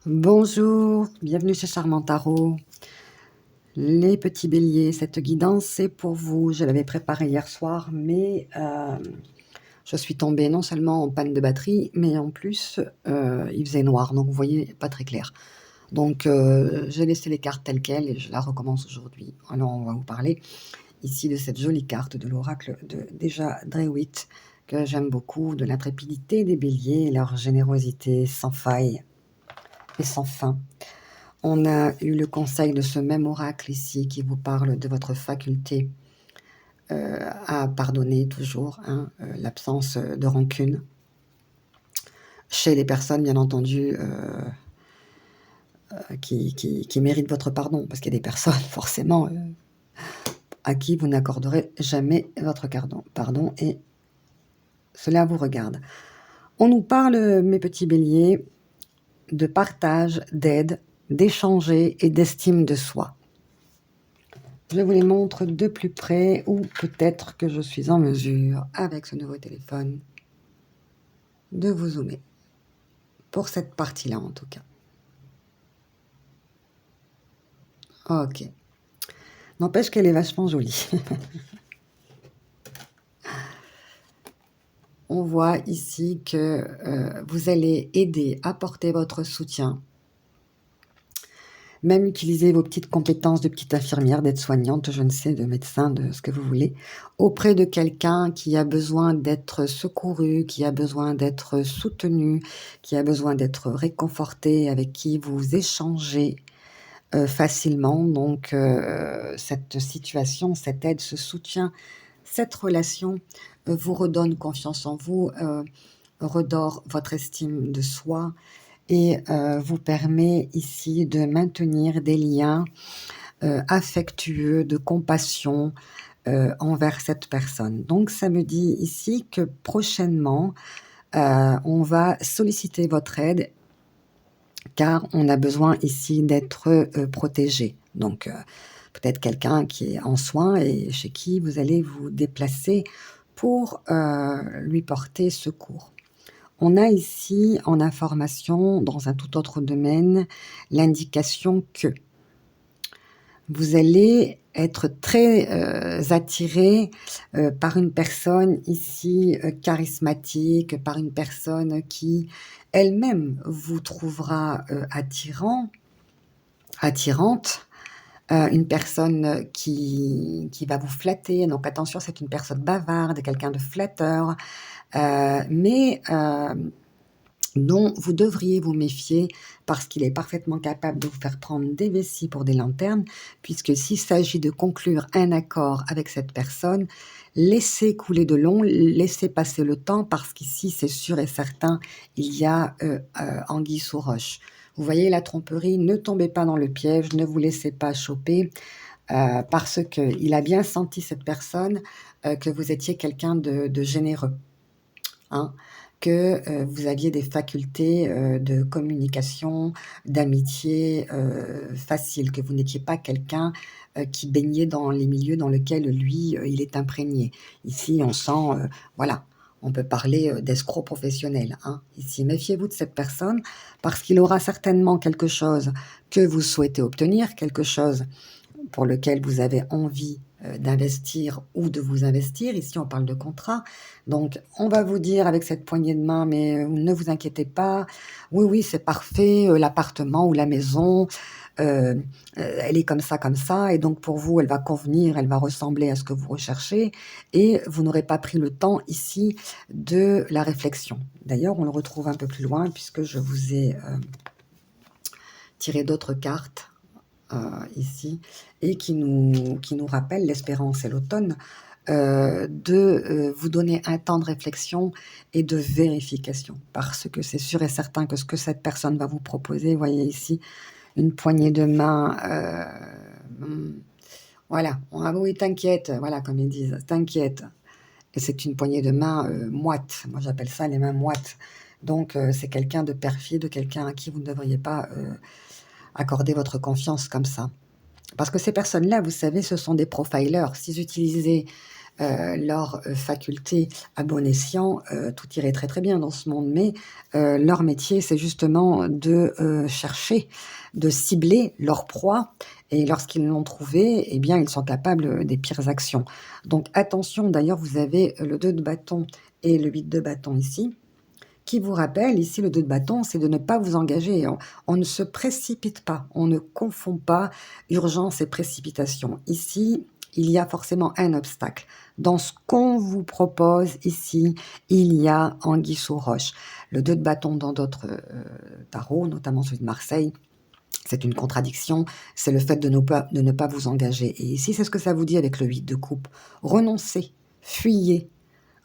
Bonjour, bienvenue chez Charmant Tarot. Les petits béliers, cette guidance c'est pour vous. Je l'avais préparée hier soir, mais je suis tombée non seulement en panne de batterie, mais en plus il faisait noir, donc vous voyez, pas très clair. Donc j'ai laissé les cartes telles quelles et je la recommence aujourd'hui. Alors on va vous parler ici de cette jolie carte de l'oracle de déjà Drewitt, que j'aime beaucoup, de l'intrépidité des béliers, leur générosité sans faille et sans fin. On a eu le conseil de ce même oracle ici qui vous parle de votre faculté à pardonner toujours, hein, l'absence de rancune chez les personnes, bien entendu, qui méritent votre pardon, parce qu'il y a des personnes, forcément, à qui vous n'accorderez jamais votre pardon, et cela vous regarde. On nous parle, mes petits béliers, de partage, d'aide, d'échanger et d'estime de soi. Je vous les montre de plus près, ou peut-être que je suis en mesure, avec ce nouveau téléphone, de vous zoomer. Pour cette partie-là, en tout cas. Ok. N'empêche qu'elle est vachement jolie. On voit ici que vous allez aider, apporter votre soutien, même utiliser vos petites compétences de petite infirmière, d'aide-soignante, je ne sais, de médecin, de ce que vous voulez, auprès de quelqu'un qui a besoin d'être secouru, qui a besoin d'être soutenu, qui a besoin d'être réconforté, avec qui vous échangez facilement. Donc cette situation, cette aide, ce soutien, cette relation vous redonne confiance en vous, redore votre estime de soi, et vous permet ici de maintenir des liens affectueux, de compassion envers cette personne. Donc ça me dit ici que prochainement, on va solliciter votre aide, car on a besoin ici d'être protégé. Donc peut-être quelqu'un qui est en soins et chez qui vous allez vous déplacer pour lui porter secours. On a ici en information, dans un tout autre domaine, l'indication que vous allez être très attiré par une personne ici charismatique, par une personne qui elle-même vous trouvera attirante, une personne qui va vous flatter. Donc attention, c'est une personne bavarde, quelqu'un de flatteur, mais dont vous devriez vous méfier, parce qu'il est parfaitement capable de vous faire prendre des vessies pour des lanternes, puisque s'il s'agit de conclure un accord avec cette personne, laissez couler de long, laissez passer le temps, parce qu'ici, c'est sûr et certain, il y a anguille sous roche. Vous voyez la tromperie, ne tombez pas dans le piège, ne vous laissez pas choper, parce qu'il a bien senti, cette personne, que vous étiez quelqu'un de généreux. Hein, que vous aviez des facultés de communication, d'amitié faciles, que vous n'étiez pas quelqu'un qui baignait dans les milieux dans lesquels lui, il est imprégné. Ici, on sent, voilà, on peut parler d'escroc professionnel. Hein. Ici, méfiez-vous de cette personne, parce qu'il aura certainement quelque chose que vous souhaitez obtenir, quelque chose pour lequel vous avez envie d'investir ou de vous investir. Ici, on parle de contrat. Donc, on va vous dire avec cette poignée de main, mais ne vous inquiétez pas. Oui, oui, c'est parfait. L'appartement ou la maison, elle est comme ça. Et donc, pour vous, elle va convenir, elle va ressembler à ce que vous recherchez. Et vous n'aurez pas pris le temps ici de la réflexion. D'ailleurs, on le retrouve un peu plus loin, puisque je vous ai tiré d'autres cartes ici, et qui nous rappelle l'espérance et l'automne, de vous donner un temps de réflexion et de vérification, parce que c'est sûr et certain que ce que cette personne va vous proposer, vous voyez ici, une poignée de main, voilà, ah oui, t'inquiète, voilà, comme ils disent, t'inquiète, et c'est une poignée de main moite, moi j'appelle ça les mains moites, donc c'est quelqu'un de perfide, quelqu'un à qui vous ne devriez pas accorder votre confiance comme ça. Parce que ces personnes-là, vous savez, ce sont des profilers. S'ils utilisaient leur faculté à bon escient, tout irait très, très bien dans ce monde. Mais leur métier, c'est justement de chercher, de cibler leur proie et lorsqu'ils l'ont trouvée, eh bien, ils sont capables des pires actions. Donc attention, d'ailleurs, vous avez le 2 de bâton et le 8 de bâton ici, qui vous rappelle, ici, le 2 de bâton, c'est de ne pas vous engager. On ne se précipite pas, on ne confond pas urgence et précipitation. Ici, il y a forcément un obstacle. Dans ce qu'on vous propose ici, il y a anguille sous roche. Le 2 de bâton dans d'autres tarots, notamment celui de Marseille, c'est une contradiction, c'est le fait de ne pas vous engager. Et ici, c'est ce que ça vous dit avec le 8 de coupe. Renoncez, fuyez,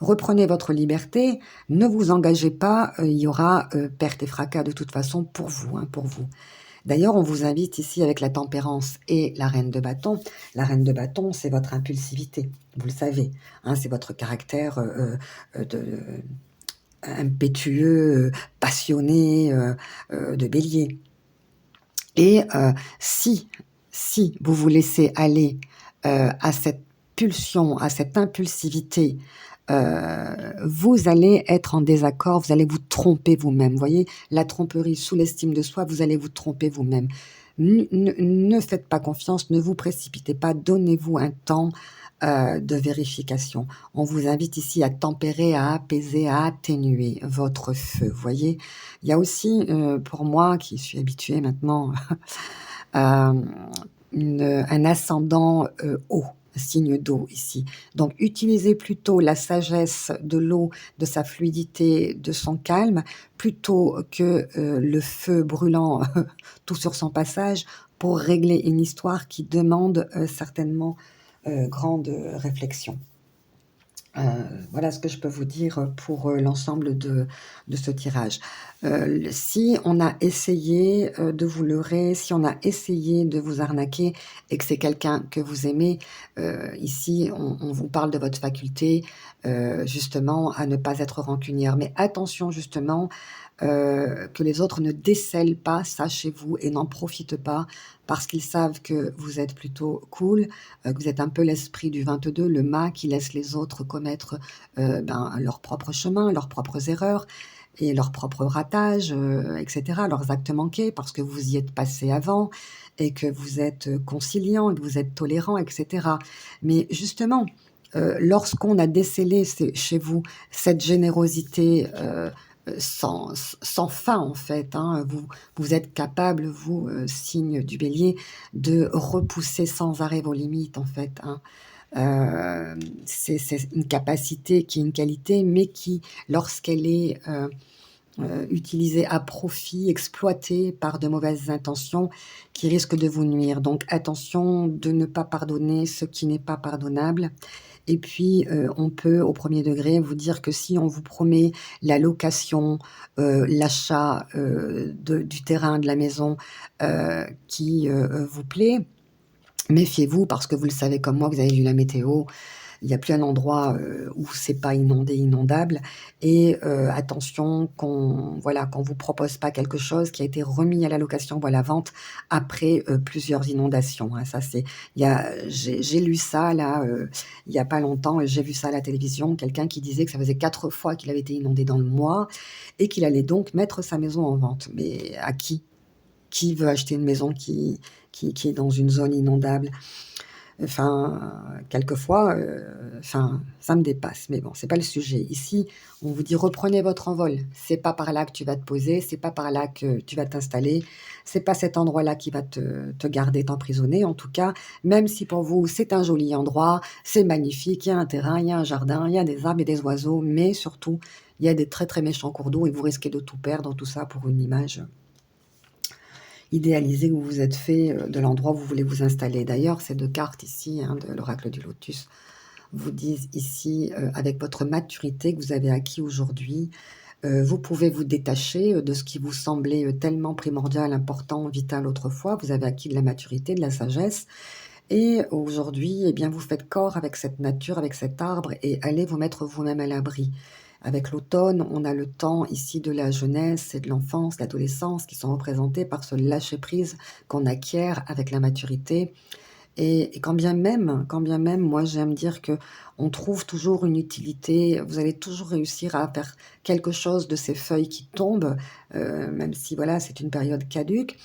reprenez votre liberté, ne vous engagez pas, il y aura perte et fracas de toute façon pour vous, hein, pour vous. D'ailleurs, on vous invite ici avec la tempérance et la reine de bâton. La reine de bâton, c'est votre impulsivité, vous le savez, hein, c'est votre caractère impétueux, passionné de bélier. Et si vous vous laissez aller à cette pulsion, à cette impulsivité, vous allez être en désaccord, vous allez vous tromper vous-même. Vous voyez, la tromperie sous l'estime de soi, vous allez vous tromper vous-même. Ne faites pas confiance, ne vous précipitez pas, donnez-vous un temps de vérification. On vous invite ici à tempérer, à apaiser, à atténuer votre feu. Vous voyez, il y a aussi, pour moi qui suis habituée maintenant à un ascendant eau, signe d'eau ici. Donc utilisez plutôt la sagesse de l'eau, de sa fluidité, de son calme, plutôt que le feu brûlant tout sur son passage pour régler une histoire qui demande certainement grande réflexion. Voilà ce que je peux vous dire pour l'ensemble de ce tirage. Si on a essayé de vous leurrer, si on a essayé de vous arnaquer et que c'est quelqu'un que vous aimez, ici on vous parle de votre faculté justement à ne pas être rancunière. Mais attention justement que les autres ne décèlent pas ça chez vous et n'en profitent pas parce qu'ils savent que vous êtes plutôt cool, que vous êtes un peu l'esprit du 22, le mât qui laisse les autres commettre leur propre chemin, leurs propres erreurs et leurs propres ratages, etc., leurs actes manqués parce que vous y êtes passé avant et que vous êtes conciliant et que vous êtes tolérant, etc. Mais justement, lorsqu'on a décelé chez vous cette générosité sans fin en fait, hein, vous êtes capable, vous, signe du bélier, de repousser sans arrêt vos limites en fait, hein. C'est une capacité qui est une qualité, mais qui, lorsqu'elle est utilisée à profit, exploitée par de mauvaises intentions, qui risque de vous nuire. Donc attention de ne pas pardonner ce qui n'est pas pardonnable. Et puis, on peut, au premier degré, vous dire que si on vous promet la location, l'achat du terrain, de la maison qui vous plaît, méfiez-vous parce que vous le savez comme moi, vous avez vu la météo, il n'y a plus un endroit où c'est pas inondé, inondable. Et attention qu'on vous propose pas quelque chose qui a été remis à la location ou à la vente après plusieurs inondations, hein. Ça c'est, j'ai lu ça là il y a pas longtemps et j'ai vu ça à la télévision, quelqu'un qui disait que ça faisait 4 fois qu'il avait été inondé dans le mois et qu'il allait donc mettre sa maison en vente. Mais à qui? Qui veut acheter une maison qui est dans une zone inondable? Enfin, quelquefois, ça me dépasse, mais bon, c'est pas le sujet. Ici, on vous dit: «Reprenez votre envol». C'est pas par là que tu vas te poser, c'est pas par là que tu vas t'installer, c'est pas cet endroit-là qui va te garder, t'emprisonner. En tout cas, même si pour vous, c'est un joli endroit, c'est magnifique, il y a un terrain, il y a un jardin, il y a des arbres et des oiseaux, mais surtout, il y a des très, très méchants cours d'eau et vous risquez de tout perdre, tout ça pour une image idéalisé que vous vous êtes fait de l'endroit où vous voulez vous installer. D'ailleurs, ces 2 cartes ici, hein, de l'oracle du lotus, vous disent ici, avec votre maturité que vous avez acquis aujourd'hui, vous pouvez vous détacher de ce qui vous semblait tellement primordial, important, vital autrefois. Vous avez acquis de la maturité, de la sagesse. Et aujourd'hui, eh bien, vous faites corps avec cette nature, avec cet arbre et allez vous mettre vous-même à l'abri. Avec l'automne, on a le temps ici de la jeunesse et de l'enfance, l'adolescence qui sont représentés par ce lâcher-prise qu'on acquiert avec la maturité Et quand bien même, moi j'aime dire que on trouve toujours une utilité, vous allez toujours réussir à faire quelque chose de ces feuilles qui tombent, même si voilà, c'est une période caduque.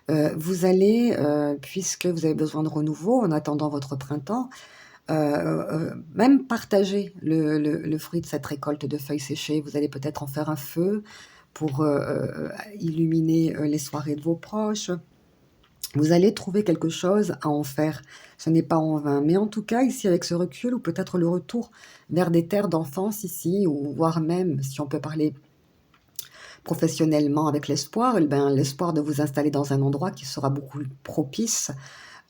Vous allez, puisque vous avez besoin de renouveau en attendant votre printemps, même partager le fruit de cette récolte de feuilles séchées. Vous allez peut-être en faire un feu pour, illuminer, les soirées de vos proches. Vous allez trouver quelque chose à en faire. Ce n'est pas en vain. Mais en tout cas, ici, avec ce recul, ou peut-être le retour vers des terres d'enfance ici, ou voire même, si on peut parler professionnellement avec l'espoir, eh ben, l'espoir de vous installer dans un endroit qui sera beaucoup propice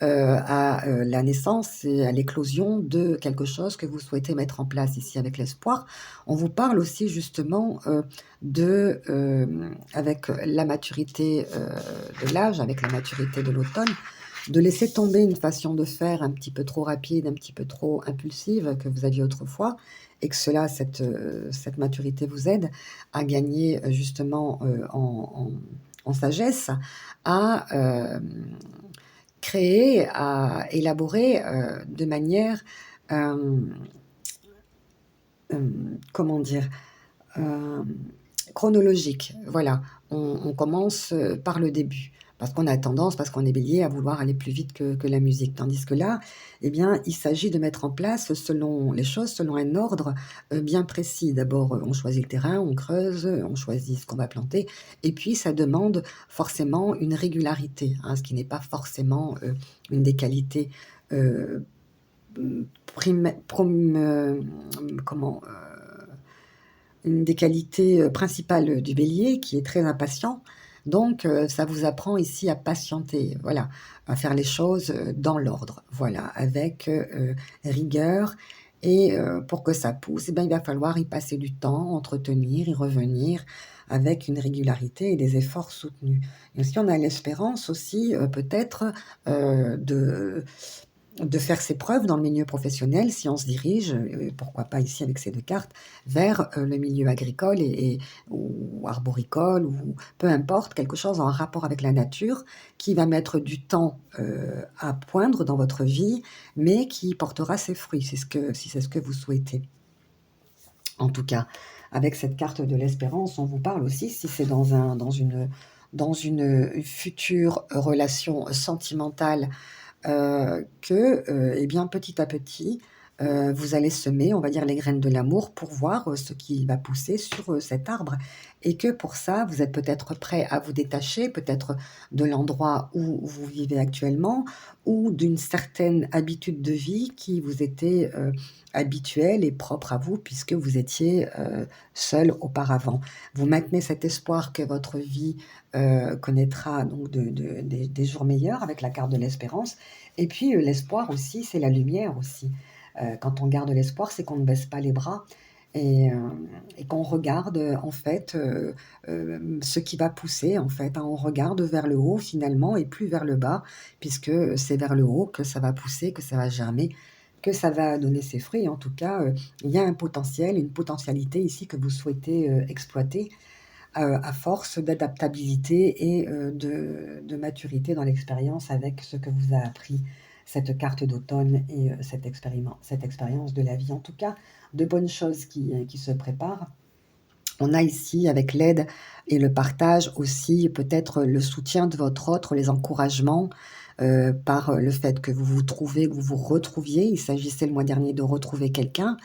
à la naissance et à l'éclosion de quelque chose que vous souhaitez mettre en place ici avec l'espoir. On vous parle aussi justement avec la maturité de l'âge, avec la maturité de l'automne, de laisser tomber une façon de faire un petit peu trop rapide, un petit peu trop impulsive que vous aviez autrefois, et que cette maturité vous aide à gagner justement en sagesse, à créer, à élaborer de manière, euh, comment dire, euh, chronologique. Voilà, on commence par le début. Parce qu'on a tendance, parce qu'on est bélier, à vouloir aller plus vite que la musique. Tandis que là, eh bien, il s'agit de mettre en place selon les choses, selon un ordre bien précis. D'abord, on choisit le terrain, on creuse, on choisit ce qu'on va planter. Et puis, ça demande forcément une régularité, hein, ce qui n'est pas forcément une des qualités euh, comment, une des qualités principales du bélier, qui est très impatient. Donc, ça vous apprend ici à patienter, voilà, à faire les choses dans l'ordre, voilà, avec rigueur. Et pour que ça pousse, eh bien, il va falloir y passer du temps, entretenir, y revenir avec une régularité et des efforts soutenus. Et aussi, on a l'espérance aussi, peut-être, de faire ses preuves dans le milieu professionnel si on se dirige, pourquoi pas ici avec ces deux cartes, vers le milieu agricole ou arboricole, ou peu importe, quelque chose en rapport avec la nature qui va mettre du temps à poindre dans votre vie, mais qui portera ses fruits, si c'est ce que vous souhaitez. En tout cas, avec cette carte de l'espérance, on vous parle aussi, si c'est dans une future relation sentimentale, eh bien, petit à petit, vous allez semer, on va dire, les graines de l'amour pour voir ce qui va pousser sur cet arbre. Et que pour ça, vous êtes peut-être prêt à vous détacher, peut-être de l'endroit où vous vivez actuellement, ou d'une certaine habitude de vie qui vous était habituelle et propre à vous, puisque vous étiez seul auparavant. Vous maintenez cet espoir que votre vie connaîtra donc des jours meilleurs avec la carte de l'espérance. Et puis l'espoir aussi, c'est la lumière aussi. Quand on garde l'espoir, c'est qu'on ne baisse pas les bras et, euh, et qu'on regarde en fait ce qui va pousser en fait, hein. On regarde vers le haut finalement et plus vers le bas, puisque c'est vers le haut que ça va pousser, que ça va germer, que ça va donner ses fruits. En tout cas, il y a un potentiel, une potentialité ici que vous souhaitez exploiter à force d'adaptabilité et de maturité dans l'expérience avec ce que vous a appris cette carte d'automne et cette expérience de la vie. En tout cas, de bonnes choses qui se préparent. On a ici, avec l'aide et le partage aussi, peut-être le soutien de votre autre, les encouragements par le fait que vous vous trouvez, que vous vous retrouviez. Il s'agissait le mois dernier de retrouver quelqu'un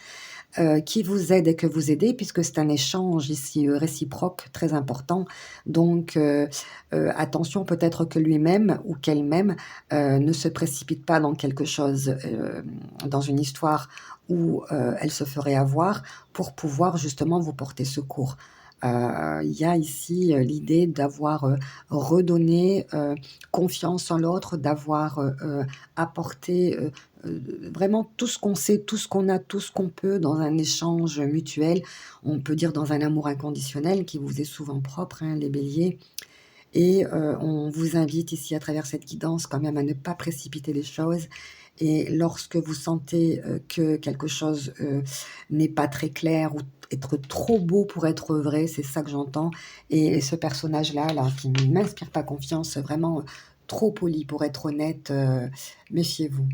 qui vous aide et que vous aidez, puisque c'est un échange ici réciproque très important. Donc, attention peut-être que lui-même ou qu'elle-même ne se précipite pas dans quelque chose, dans une histoire où elle se ferait avoir pour pouvoir justement vous porter secours. Il y a ici l'idée d'avoir redonné confiance en l'autre, d'avoir apporté vraiment tout ce qu'on sait, tout ce qu'on a, tout ce qu'on peut dans un échange mutuel. On peut dire dans un amour inconditionnel qui vous est souvent propre, hein, les béliers. Et on vous invite ici à travers cette guidance quand même à ne pas précipiter les choses. Et lorsque vous sentez que quelque chose n'est pas très clair ou être trop beau pour être vrai, c'est ça que j'entends. Et ce personnage-là, là, qui ne m'inspire pas confiance, vraiment trop poli pour être honnête, méfiez-vous.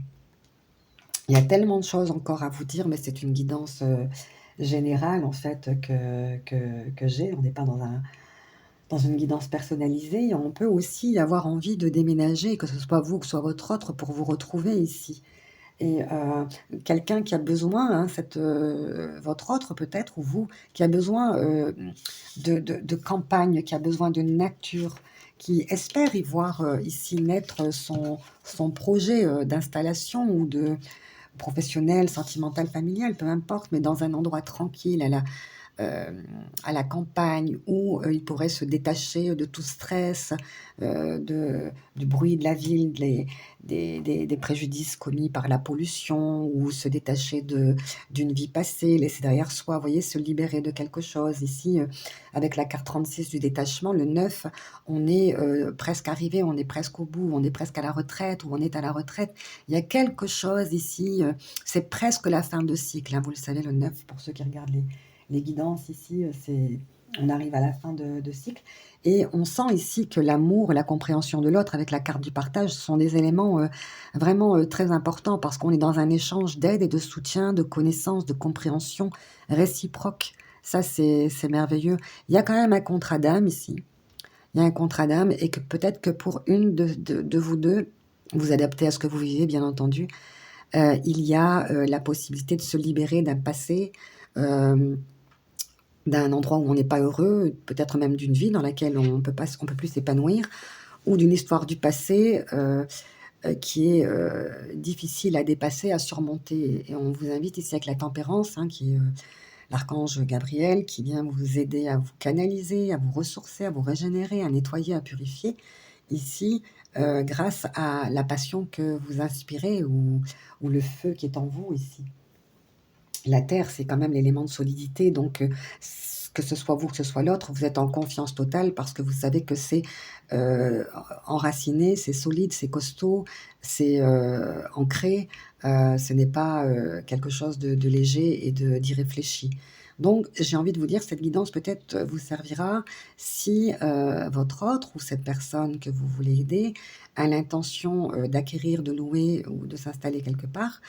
Il y a tellement de choses encore à vous dire, mais c'est une guidance, générale en fait que j'ai. On n'est pas dans une guidance personnalisée. On peut aussi avoir envie de déménager, que ce soit vous, que ce soit votre autre, pour vous retrouver ici. Et quelqu'un qui a besoin, hein, votre autre peut-être, ou vous, qui a besoin de campagne, qui a besoin de nature, qui espère y voir ici naître son projet d'installation ou de professionnel, sentimental, familial, peu importe, mais dans un endroit tranquille, euh, à la campagne où il pourrait se détacher de tout stress, du bruit de la ville, des préjudices commis par la pollution, ou se détacher d'une vie passée, laisser derrière soi, vous voyez, se libérer de quelque chose. Ici, avec la carte 36 du détachement, le 9, on est presque arrivé, on est presque au bout, on est presque à la retraite, ou on est à la retraite. Il y a quelque chose ici, c'est presque la fin de cycle, hein, vous le savez, le 9, pour ceux qui regardent les guidances ici, on arrive à la fin de cycle. Et on sent ici que l'amour et la compréhension de l'autre avec la carte du partage sont des éléments vraiment très importants, parce qu'on est dans un échange d'aide et de soutien, de connaissances, de compréhension réciproque. Ça, c'est merveilleux. Il y a quand même un contrat d'âme ici. Il y a un contrat d'âme, et que peut-être que pour une de vous deux, vous adaptez à ce que vous vivez, bien entendu, il y a la possibilité de se libérer d'un passé, euh, d'un endroit où on n'est pas heureux, peut-être même d'une vie dans laquelle on peut plus s'épanouir, ou d'une histoire du passé qui est difficile à dépasser, à surmonter. Et on vous invite ici avec la tempérance, hein, qui est l'archange Gabriel, qui vient vous aider à vous canaliser, à vous ressourcer, à vous régénérer, à nettoyer, à purifier, ici, grâce à la passion que vous inspirez, ou le feu qui est en vous ici. La terre, c'est quand même l'élément de solidité, donc que ce soit vous, que ce soit l'autre, vous êtes en confiance totale, parce que vous savez que c'est euh, enraciné, c'est solide, c'est costaud, c'est ancré, ce n'est pas quelque chose de léger et d'irréfléchi. Donc, j'ai envie de vous dire, cette guidance peut-être vous servira si votre autre, ou cette personne que vous voulez aider, a l'intention d'acquérir, de louer ou de s'installer quelque part.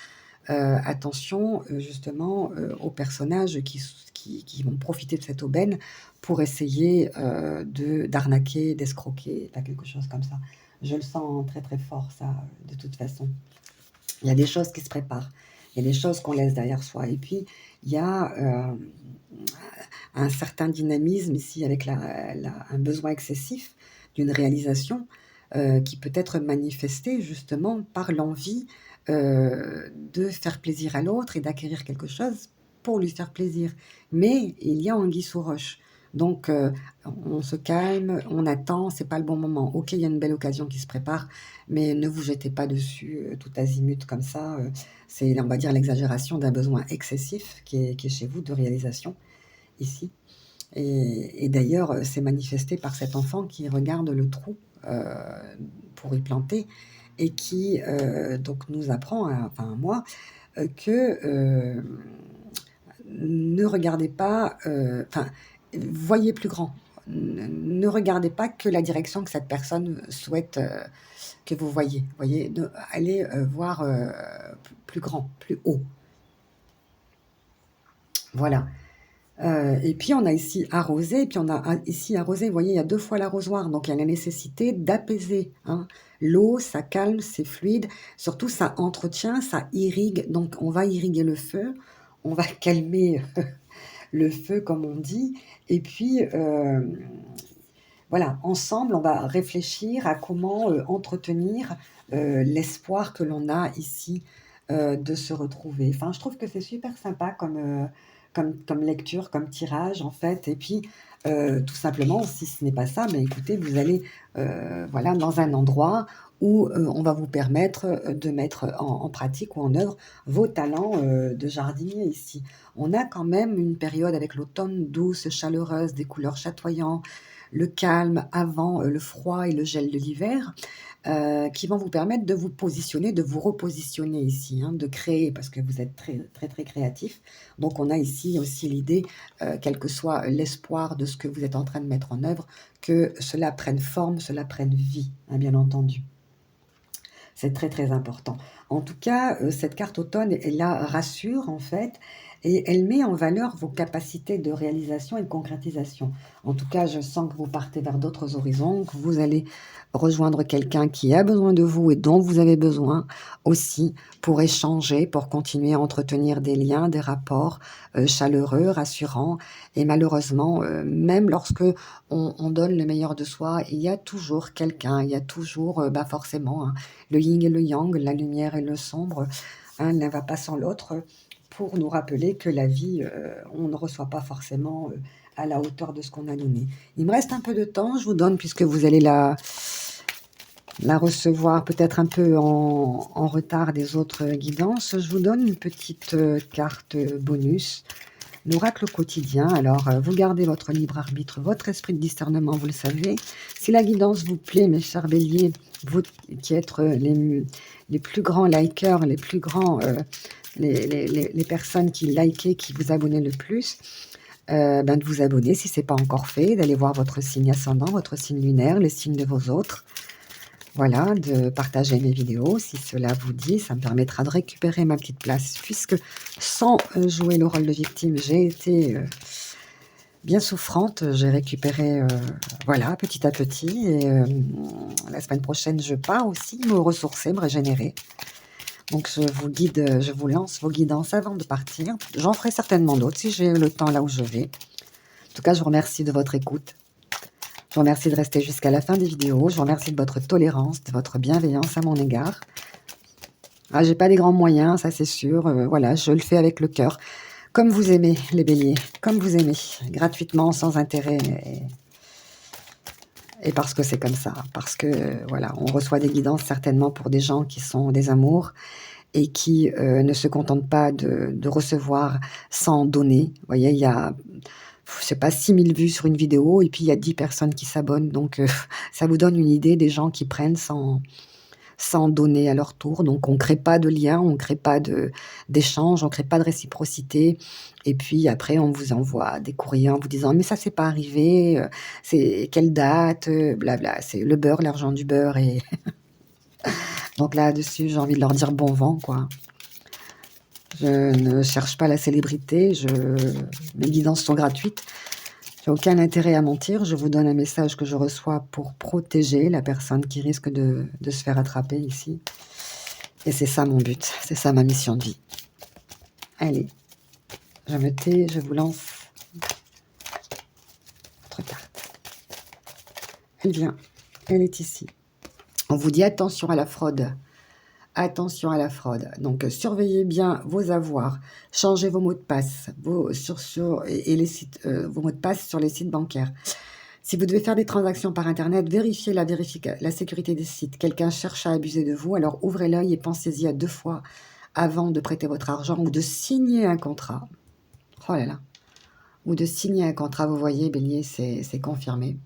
Attention justement aux personnages qui vont profiter de cette aubaine pour essayer d'arnaquer, d'escroquer, pas quelque chose comme ça. Je le sens très très fort, ça, de toute façon. Il y a des choses qui se préparent, il y a des choses qu'on laisse derrière soi. Et puis, il y a un certain dynamisme ici, avec un besoin excessif d'une réalisation qui peut être manifesté justement par l'envie de faire plaisir à l'autre et d'acquérir quelque chose pour lui faire plaisir. Mais il y a anguille sous roche. Donc, on se calme, on attend, c'est pas le bon moment. Ok, il y a une belle occasion qui se prépare, mais ne vous jetez pas dessus tout azimut comme ça. C'est, on va dire, l'exagération d'un besoin excessif qui est chez vous de réalisation ici. Et d'ailleurs, c'est manifesté par cet enfant qui regarde le trou pour y planter, et qui donc nous apprend, enfin moi, que ne regardez pas, enfin, voyez plus grand. Ne regardez pas que la direction que cette personne souhaite que vous voyez. Voyez, allez voir plus grand, plus haut. Voilà. Et puis on a ici arrosé, et puis on a ici arrosé, vous voyez, il y a 2 fois l'arrosoir, donc il y a la nécessité d'apaiser, hein. L'eau, ça calme, c'est fluide, surtout ça entretient, ça irrigue, donc on va irriguer le feu, on va calmer le feu comme on dit, et puis voilà, ensemble on va réfléchir à comment entretenir l'espoir que l'on a ici de se retrouver. Enfin, je trouve que c'est super sympa comme lecture, comme tirage en fait. Et puis, tout simplement, si ce n'est pas ça, mais écoutez, vous allez voilà, dans un endroit où on va vous permettre de mettre en pratique ou en œuvre vos talents de jardinier ici. On a quand même une période avec l'automne douce, chaleureuse, des couleurs chatoyantes, le calme avant le froid et le gel de l'hiver, qui vont vous permettre de vous positionner, de vous repositionner ici, hein, de créer, parce que vous êtes très très très créatif. Donc on a ici aussi l'idée, quel que soit l'espoir de ce que vous êtes en train de mettre en œuvre, que cela prenne forme, cela prenne vie, hein, bien entendu. C'est très, très important. En tout cas, cette carte automne, elle la rassure, en fait, et elle met en valeur vos capacités de réalisation et de concrétisation. En tout cas, je sens que vous partez vers d'autres horizons, que vous allez rejoindre quelqu'un qui a besoin de vous et dont vous avez besoin aussi pour échanger, pour continuer à entretenir des liens, des rapports chaleureux, rassurants. Et malheureusement, même lorsque on donne le meilleur de soi, il y a toujours quelqu'un, il y a toujours, forcément, hein, le yin et le yang, la lumière et le sombre, hein, l'un va pas sans l'autre, pour nous rappeler que la vie, on ne reçoit pas forcément à la hauteur de ce qu'on a donné. Il me reste un peu de temps, je vous donne, puisque vous allez la recevoir peut-être un peu en retard des autres guidances, je vous donne une petite carte bonus. L'oracle quotidien, alors vous gardez votre libre arbitre, votre esprit de discernement, vous le savez. Si la guidance vous plaît, mes chers béliers, vous qui êtes les plus grands likers, les plus grands, les personnes qui likez, qui vous abonnez le plus, de vous abonner si ce n'est pas encore fait, d'aller voir votre signe ascendant, votre signe lunaire, les signes de vos autres. Voilà, de partager mes vidéos si cela vous dit, ça me permettra de récupérer ma petite place, puisque sans jouer le rôle de victime, j'ai été bien souffrante, j'ai récupéré, voilà, petit à petit, et la semaine prochaine, je pars aussi me ressourcer, me régénérer. Donc je vous guide, je vous lance vos guidances avant de partir. J'en ferai certainement d'autres si j'ai le temps là où je vais. En tout cas, je vous remercie de votre écoute. Je vous remercie de rester jusqu'à la fin des vidéos. Je vous remercie de votre tolérance, de votre bienveillance à mon égard. Ah, j'ai pas des grands moyens, ça c'est sûr. Voilà, je le fais avec le cœur. Comme vous aimez, les béliers. Comme vous aimez. Gratuitement, sans intérêt. Et parce que c'est comme ça. Parce que, voilà, on reçoit des guidances certainement pour des gens qui sont des amours et qui ne se contentent pas de recevoir sans donner. Vous voyez, il y a, je sais pas, 6000 vues sur une vidéo et puis il y a 10 personnes qui s'abonnent. Donc, ça vous donne une idée des gens qui prennent sans donner à leur tour. Donc, on ne crée pas de lien, on ne crée pas d'échange, on ne crée pas de réciprocité. Et puis, après, on vous envoie des courriers en vous disant « Mais ça, c'est pas arrivé, c'est quelle date ?» Blabla, c'est le beurre, l'argent du beurre. Et donc là-dessus, j'ai envie de leur dire bon vent, quoi. Je ne cherche pas la célébrité, mes guidances sont gratuites. J'ai aucun intérêt à mentir, je vous donne un message que je reçois pour protéger la personne qui risque de se faire attraper ici. Et c'est ça mon but, c'est ça ma mission de vie. Allez, je me tais, je vous lance votre carte. Elle vient, elle est ici. On vous dit attention à la fraude. Attention à la fraude. Donc, surveillez bien vos avoirs. Changez vos mots de passe et les sites, vos mots de passe sur les sites bancaires. Si vous devez faire des transactions par Internet, vérifiez la sécurité des sites. Quelqu'un cherche à abuser de vous, alors ouvrez l'œil et pensez-y à 2 fois avant de prêter votre argent ou de signer un contrat. Oh là là. Ou de signer un contrat, vous voyez, Bélier, c'est confirmé.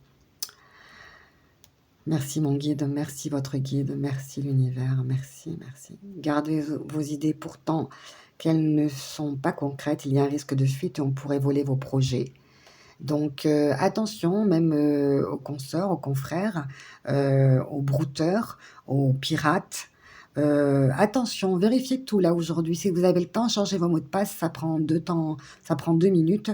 Merci mon guide, merci votre guide, merci l'univers, merci, merci. Gardez vos idées pourtant qu'elles ne sont pas concrètes, il y a un risque de fuite et on pourrait voler vos projets. Donc attention même aux consoeurs, aux confrères, aux brouteurs, aux pirates. Attention, vérifiez tout là aujourd'hui. Si vous avez le temps, changez vos mots de passe, ça prend 2 minutes.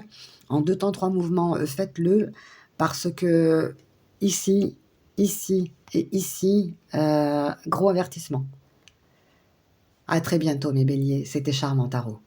En 2 temps, 3 mouvements, faites-le parce que ici et ici, gros avertissement. À très bientôt mes béliers, c'était Charmant Tarot.